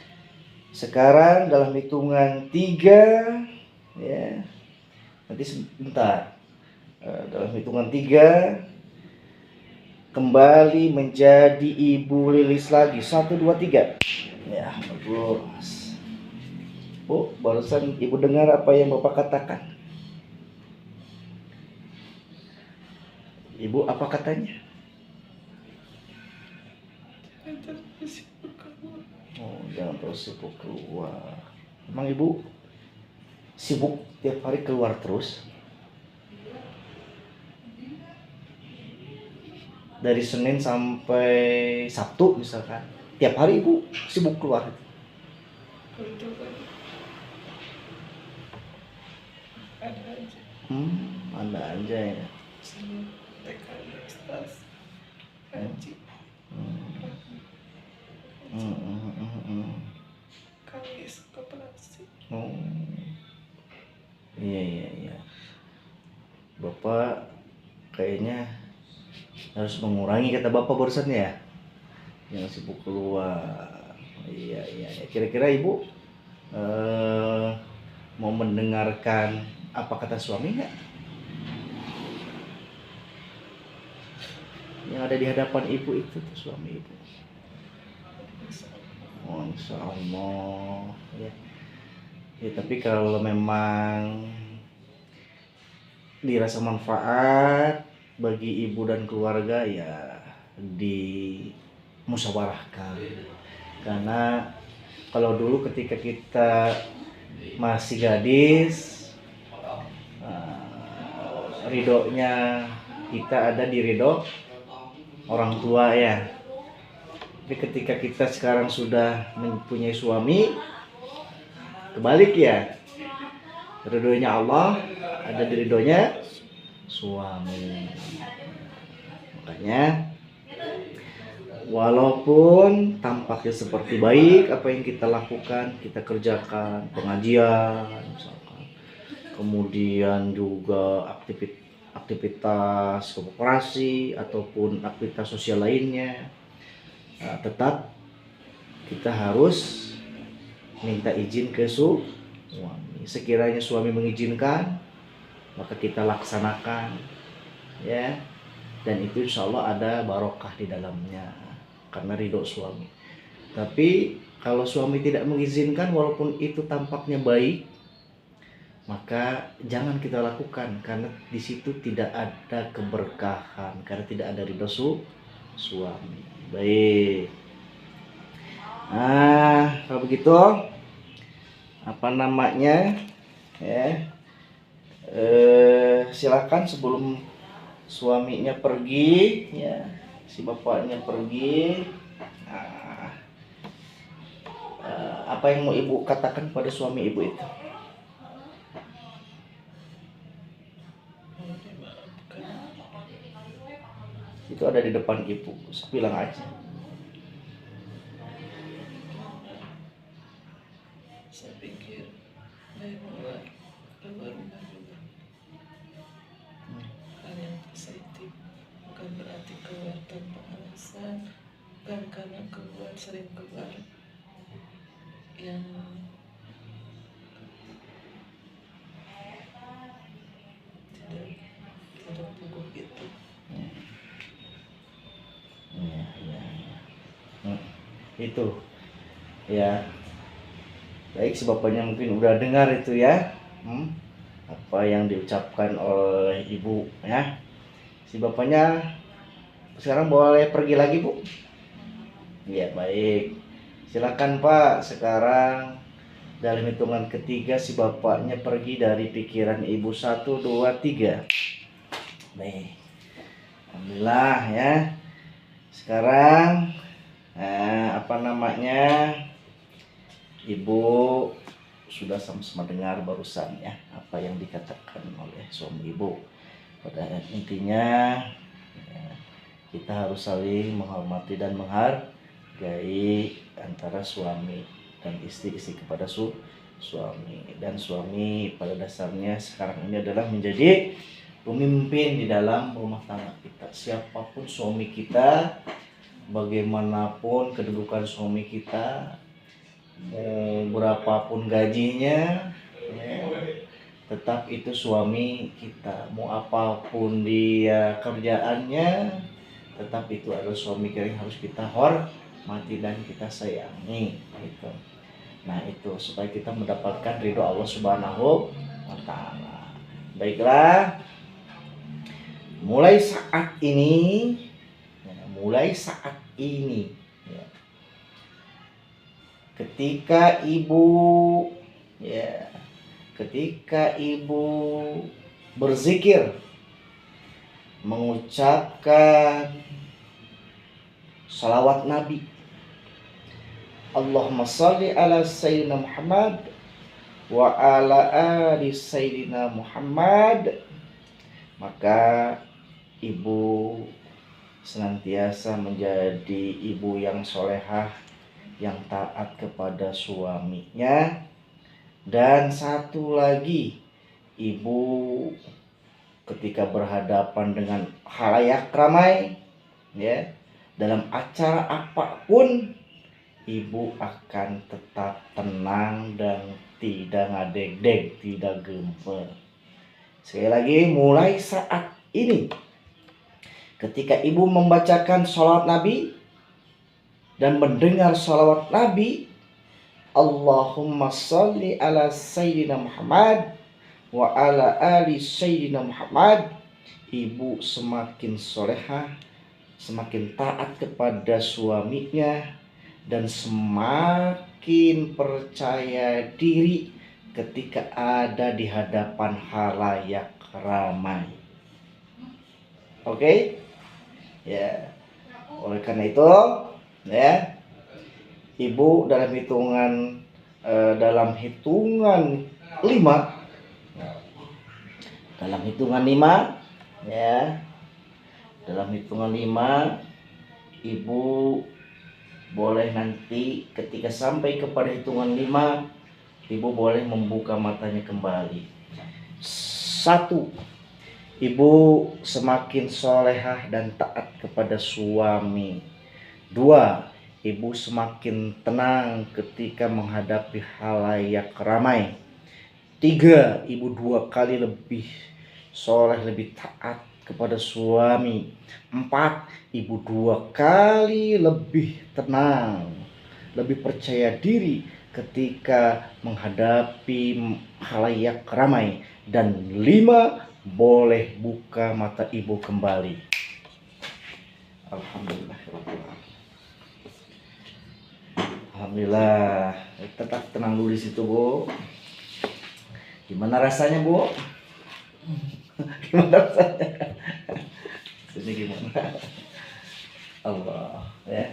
Sekarang dalam hitungan 3, ya. Nanti sebentar. Dalam hitungan 3 kembali menjadi Ibu Lilis lagi. 1, 2, 3. Ya, bagus. Bu, barusan Ibu dengar apa yang Bapak katakan? Ibu apa katanya? Oh, jangan terus sibuk keluar. Emang Ibu sibuk tiap hari keluar terus? Dari Senin sampai Sabtu misalkan. Tiap hari Ibu sibuk keluar. Ada aja ya. Kamis koperasi. Oh. Iya. Bapak kayaknya harus mengurangi kata Bapak barusan ya. Yang sibuk keluar. Iya. Kira-kira Ibu mau mendengarkan apa kata suami nggak? Yang ada di hadapan Ibu itu tuh suami Ibu. Oh, insya Allah. Ya, tapi kalau memang dirasa manfaat bagi Ibu dan keluarga ya dimusyawarahkan. Karena kalau dulu ketika kita masih gadis, ridhonya kita ada di ridho orang tua ya. Tapi ketika kita sekarang sudah mempunyai suami, kebalik ya. Ridhonya Allah ada di ridhonya suami. Makanya walaupun tampaknya seperti baik apa yang kita lakukan, kita kerjakan, pengajian misalkan, kemudian juga aktivitas koperasi ataupun aktivitas sosial lainnya, tetap kita harus minta izin ke suami. Sekiranya suami mengizinkan, maka kita laksanakan, ya. Dan itu insya Allah ada barokah di dalamnya karena ridho suami. Tapi kalau suami tidak mengizinkan, walaupun itu tampaknya baik, maka jangan kita lakukan karena di situ tidak ada keberkahan, karena tidak ada ridho suami. Baik. Kalau begitu apa namanya ya, silakan sebelum suaminya pergi, ya, si bapaknya pergi. Nah, apa yang mau ibu katakan pada suami ibu itu? Itu ada di depan ibu, bilang aja. Saya pikir saya keluar rumah juga. Kalian positif bukan berarti keluar tanpa alasan, bukan karena keluar sering keluar yang tidak pupuk itu. Itu ya, baik, si bapaknya mungkin udah dengar itu ya, apa yang diucapkan oleh ibu ya. Si bapaknya sekarang boleh pergi lagi, Bu? Ya, baik, silakan Pak. Sekarang dalam hitungan ketiga si bapaknya pergi dari pikiran ibu. 1, 2, 3. Baik, alhamdulillah ya. Sekarang apa namanya, ibu sudah sama-sama dengar barusan ya apa yang dikatakan oleh suami ibu. Pada intinya ya, kita harus saling menghormati dan menghargai antara suami dan istri kepada suami. Dan suami pada dasarnya sekarang ini adalah menjadi pemimpin di dalam rumah tangga kita. Siapapun suami kita, bagaimanapun kedudukan suami kita, berapapun gajinya, ya, tetap itu suami kita. Mau apapun dia kerjaannya, tetap itu adalah suami kita yang harus kita hormati dan kita sayangi gitu. Nah, itu supaya kita mendapatkan ridho Allah Subhanahu wa Ta'ala. Baiklah, mulai saat ini ya, ketika ibu berzikir, mengucapkan salawat Nabi, Allahumma sholli ala Sayyidina Muhammad wa ala ali Sayyidina Muhammad, maka ibu senantiasa menjadi ibu yang solehah, yang taat kepada suaminya. Dan satu lagi, ibu ketika berhadapan dengan khalayak ramai ya, dalam acara apapun, ibu akan tetap tenang dan tidak ngadeg-deg, tidak gemper. Sekali lagi, mulai saat ini ketika ibu membacakan sholawat Nabi dan mendengar sholawat Nabi, Allahumma sholli ala Sayyidina Muhammad wa ala ali Sayyidina Muhammad, ibu semakin solehah, semakin taat kepada suaminya, dan semakin percaya diri ketika ada di hadapan halayak ramai. Oke? Ya. Oleh karena itu, ya, ibu dalam hitungan 5, ya, dalam hitungan 5, ibu boleh nanti ketika sampai kepada hitungan 5, ibu boleh membuka matanya kembali. 1, ibu semakin solehah dan taat kepada suami. 2, ibu semakin tenang ketika menghadapi halayak ramai. 3, ibu 2 kali lebih soleh, lebih taat kepada suami. 4, ibu 2 kali lebih tenang, lebih percaya diri ketika menghadapi khalayak ramai. Dan 5, boleh buka mata ibu kembali. Alhamdulillah. Tetap tenang dulu di situ, Bu. Gimana rasanya, Bu? Gimana rasanya? Ini gimana? Allah ya.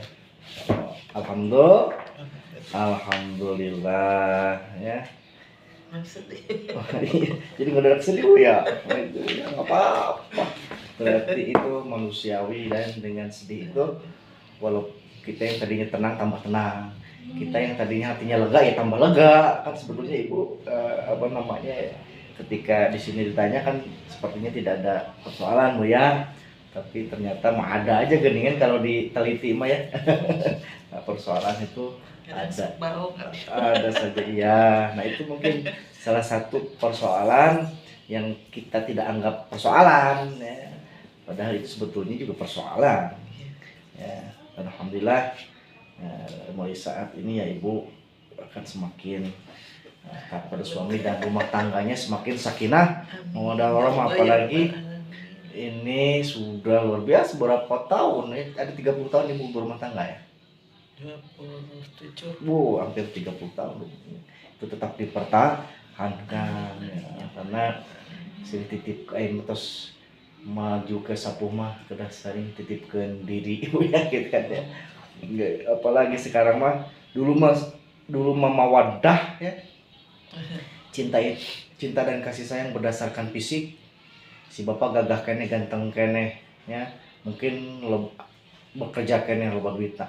Alhamdulillah. Alhamdulillah ya. Sedih. Oh, iya. Jadi nggak sedih ya. Itu ya nggak apa-apa. Berarti itu manusiawi dan dengan sedih itu walau kita yang tadinya tenang tambah tenang. Kita yang tadinya hatinya lega ya tambah lega. Kan sebetulnya Ibu apa namanya ketika di sini ditanya kan sepertinya tidak ada persoalan Bu ya. Tapi ternyata mah ada aja geningan kalau diteliti mah ya. Nah, persoalan itu ada Bau ada saja iya. Nah itu mungkin salah satu persoalan yang kita tidak anggap persoalan ya. Padahal itu sebetulnya juga persoalan ya. Alhamdulillah mulai saat ini ya Ibu akan semakin taat pada suami dan rumah tangganya semakin sakinah mawaddah warahmah. Apalagi ini sudah luar biasa berapa tahun ya, ada 30 tahun Ibu berumah tangga ya. 27. Hampir 30 tahun itu tetap dipertahankan ya. Karena sering titip terus maju ke sapuh mah sudah sering titipkan diri Ibu ya gitu kan ya. Apalagi sekarang mah dulu mah mawaddah ya. Cinta dan kasih sayang berdasarkan fisik. Si bapak gagah kene ganteng kene ya. Mungkin bekerja kene loba duit ya.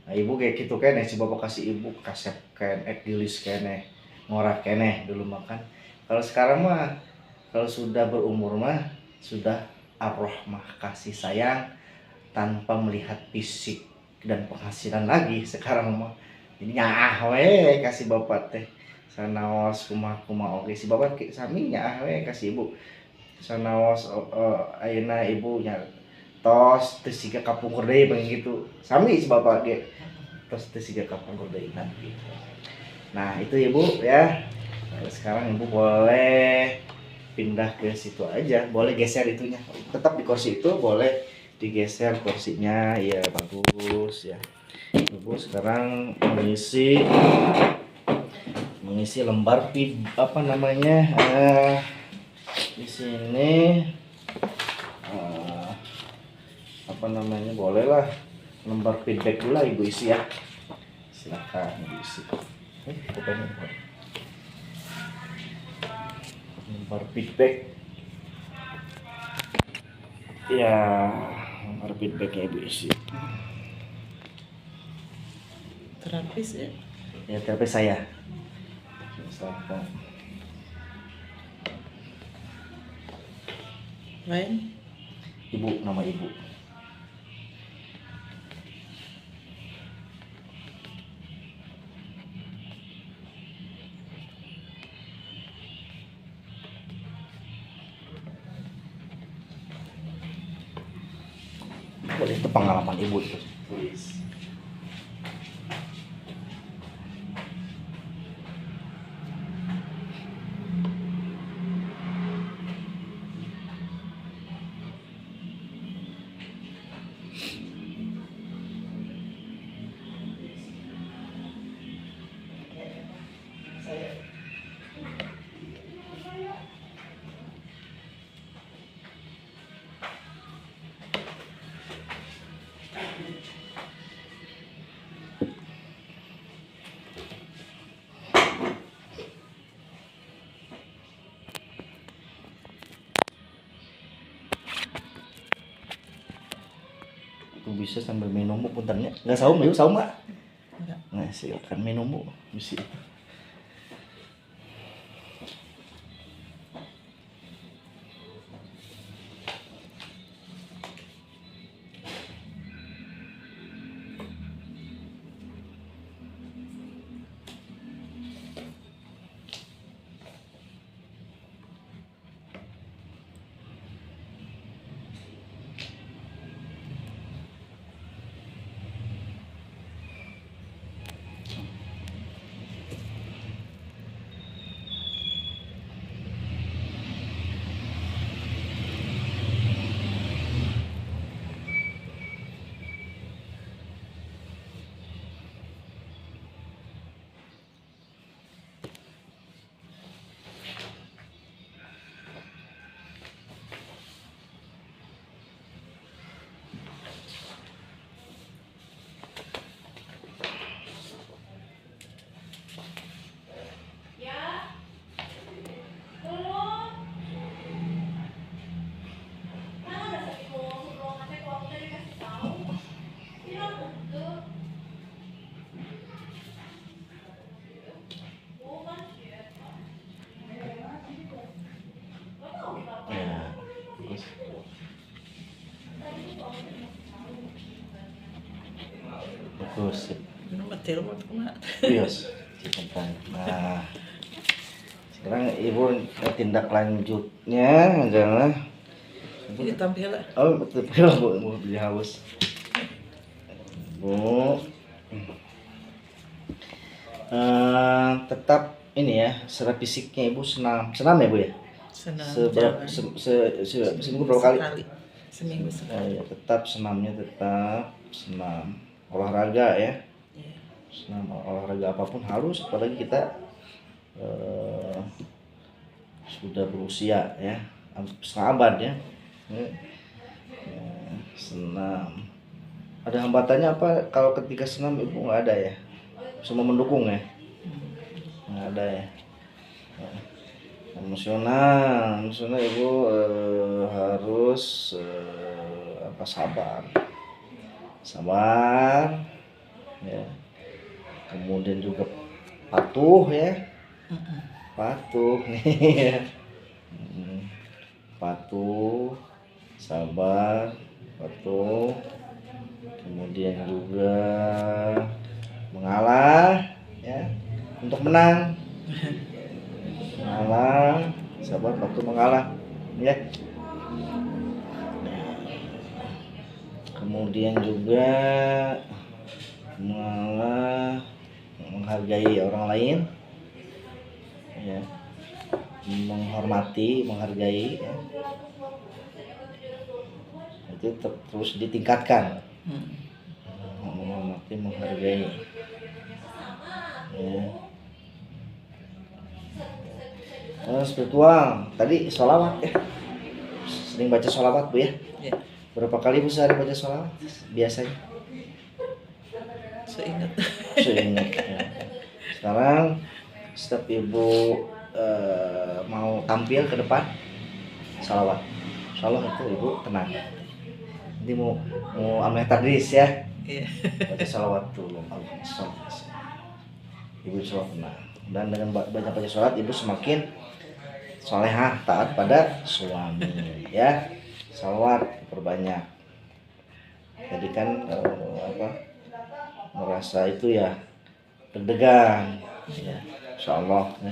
Nah, ibu kayak gitu kene si bapak kasih ibu kasep kene ekdilis kene ngorak kene dulu makan. Kalau sekarang mah kalau sudah berumur mah sudah arwah mah kasih sayang tanpa melihat fisik dan penghasilan lagi sekarang mah. Jadi nyaah we kasih bapak teh sanaos kumaha oke si bapak sami nyaah we kasih ibu sanaos ayeuna ibu nya tos teu siga kapungkur deui begitu sami si bapak ge tos teu siga kapungkur deui nanti. Nah itu Ibu ya. Nah, sekarang Ibu boleh pindah ke situ aja, boleh geser itunya, tetap di kursi itu boleh digeser kursinya ya. Bagus ya. Ibu sekarang mengisi lembar apa namanya di sini apa namanya bolehlah lembar feedback dulu lah Ibu isi ya, silakan Ibu isi. Lembar feedback ya, lembar feedbacknya Ibu isi. Terapis ya. Ya terapis saya. Misalkan Lain. Ibu, nama Ibu. Boleh itu pengalaman Ibu itu tulis. Itu bisa sambil minum bu puntennya. Nggak saum yuk, saum nggak? Enggak. Nah silakan minum bu, bisa. Terus Nomor telepon kemana? bios cepetan. Nah, sekarang ibu tindak lanjutnya adalah Ini tampil lah. oh betul betul bu mau beli haus bu. Tetap ini ya, secara fisiknya ibu senam ya bu ya. Senam Seberapa seminggu berapa kali? Sekali. Seminggu sekali. Ya, tetap senamnya tetap senam olahraga ya. Iya. Senam olahraga apapun harus, apalagi kita sudah berusia ya, setengah abad ya. Ya, senam. Ada hambatannya apa kalau ketika senam ibu nggak ada ya? Semua mendukung ya? Nggak ada ya. Emosional ibu harus sabar ya, kemudian juga patuh ya, patuh nih ya. Patuh, sabar, patuh, kemudian juga mengalah ya untuk menang. Mengalah, sabar, patuh, mengalah ya. Kemudian juga mengalah, menghargai orang lain ya, menghormati, menghargai ya. Itu terus ditingkatkan. Menghormati, menghargai ya. Spiritual tadi sholawat ya, sering baca sholawat bu ya. Iya. Berapa kali bu sehari baca sholawat biasanya? Seingat ya. Sekarang setiap ibu mau tampil ke depan sholawat itu ibu tenang, nanti mau amal tadris ya. Iya. Baca sholawat dulu, ibu sholawat tenang, dan dengan banyak baca sholawat ibu semakin solehah, taat pada suami ya. Sholawat perbanyak, jadi kan merasa itu ya deg-degan ya, insyaallah ya.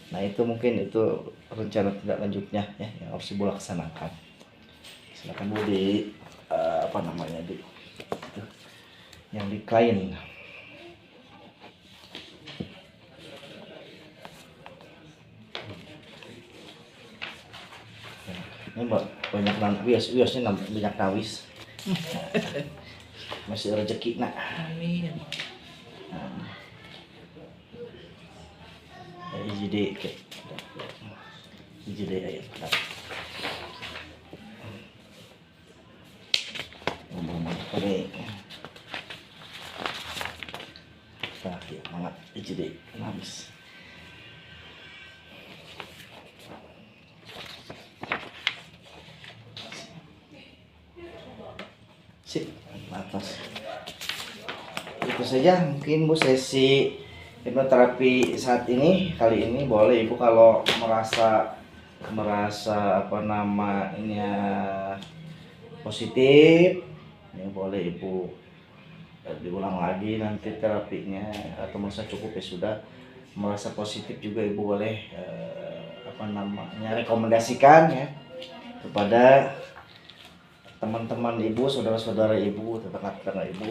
Nah itu mungkin itu rencana tindak lanjutnya ya yang harus ibu laksanakan. Silakan bu di yang di klien. Ini banyak wiosnya banyak nawis. Masih rezeki nak. Amin. Ijide ayat. Oke. Tapi mangat ijide nawis. Sip, atas. Itu saja mungkin bu sesi hipnoterapi saat ini. Kali ini boleh ibu kalau merasa positif ya boleh ibu diulang lagi nanti terapinya, atau merasa cukup ya sudah. Merasa positif juga ibu boleh rekomendasikan ya kepada teman-teman ibu, saudara-saudara ibu, tetangga-tetangga ibu,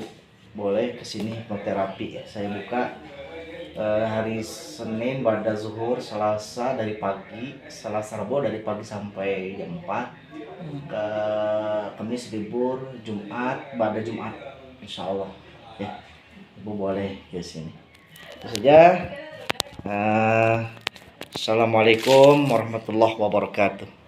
boleh kesini hipnoterapi ya. Saya buka hari Senin pada zuhur, Selasa dari pagi, Selasa Rabu dari pagi sampai jam 4, Kamis libur, Jumat pada Jumat, insya Allah ya. Ibu boleh kesini. Itu saja. Assalamualaikum warahmatullahi wabarakatuh.